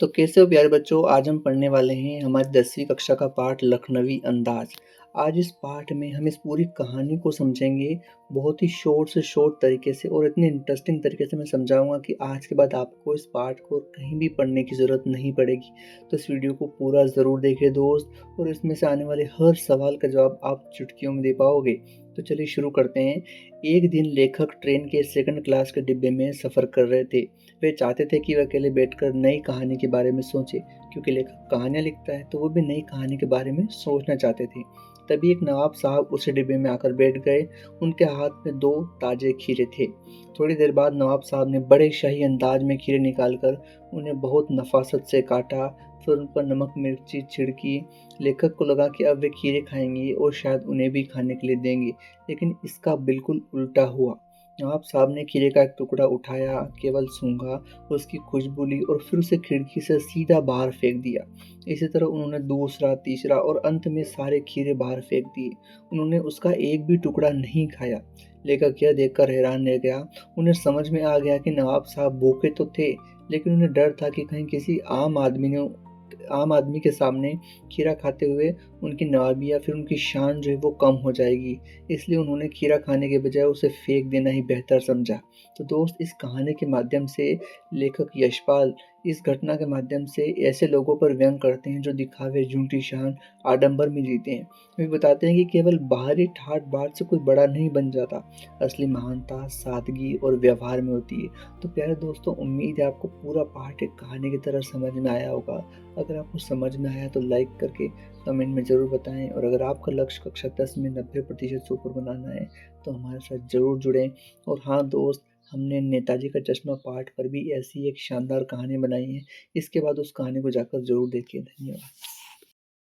तो कैसे हो प्यारे बच्चों, आज हम पढ़ने वाले हैं हमारी 10वीं कक्षा का पाठ लखनवी अंदाज। आज इस पाठ में हम इस पूरी कहानी को समझेंगे बहुत ही शॉर्ट से शॉर्ट तरीके से और इतने इंटरेस्टिंग तरीके से मैं समझाऊंगा कि आज के बाद आपको इस पाठ को कहीं भी पढ़ने की ज़रूरत नहीं पड़ेगी। तो इस वीडियो को पूरा ज़रूर देखिए दोस्त, और इसमें से आने वाले हर सवाल का जवाब आप चुटकियों में दे पाओगे। तो चलिए शुरू करते हैं। एक दिन लेखक ट्रेन के सेकंड क्लास के डिब्बे में सफ़र कर रहे थे। वे चाहते थे कि वे अकेले बैठकर नई कहानी के बारे में सोचे, क्योंकि लेखक कहानियाँ लिखता है तो वो भी नई कहानी के बारे में सोचना चाहते थे। तभी एक नवाब साहब उसी डिब्बे में आकर बैठ गए। उनके हाथ में दो ताजे खीरे थे। थोड़ी देर बाद नवाब साहब ने बड़े शाही अंदाज में खीरे निकालकर उन्हें बहुत नफासत से काटा, फिर उन पर नमक मिर्ची छिड़की। लेखक को लगा कि अब वे खीरे खाएंगे और शायद उन्हें भी खाने के लिए देंगे, लेकिन इसका बिल्कुल उल्टा हुआ। नवाब साहब ने खीरे का एक टुकड़ा उठाया, केवल सूंघा, उसकी खुशबू ली और फिर उसे खिड़की से सीधा बाहर फेंक दिया। इसी तरह उन्होंने दूसरा, तीसरा और अंत में सारे खीरे बाहर फेंक दिए। उन्होंने उसका एक भी टुकड़ा नहीं खाया। लेखक यह देखकर हैरान रह गया। उन्हें समझ में आ गया कि नवाब साहब भूखे तो थे, लेकिन उन्हें डर था कि कहीं किसी आम आदमी के सामने खीरा खाते हुए उनकी नवाबी या फिर उनकी शान जो है वो कम हो जाएगी। इसलिए उन्होंने खीरा खाने के बजाय उसे फेंक देना ही बेहतर समझा। तो दोस्त, इस कहानी के माध्यम से लेखक यशपाल इस घटना के माध्यम से ऐसे लोगों पर व्यंग करते हैं जो दिखावे, झूठी शान, आडंबर में जीते हैं। वे बताते हैं कि केवल बाहरी ठाट बाट से कोई बड़ा नहीं बन जाता, असली महानता सादगी और व्यवहार में होती है। तो प्यारे दोस्तों, उम्मीद है आपको पूरा पाठ एक कहानी की तरह समझ में आया होगा। अगर आपको समझ में आया तो लाइक करके कमेंट में ज़रूर बताएं, और अगर आपका लक्ष्य कक्षा 10 में 90% से ऊपर बनाना है तो हमारे साथ ज़रूर जुड़ें। और हाँ दोस्त, हमने नेताजी का चश्मा पाठ पर भी ऐसी एक शानदार कहानी बनाई है। इसके बाद उस कहानी को जाकर ज़रूर देखिए। धन्यवाद।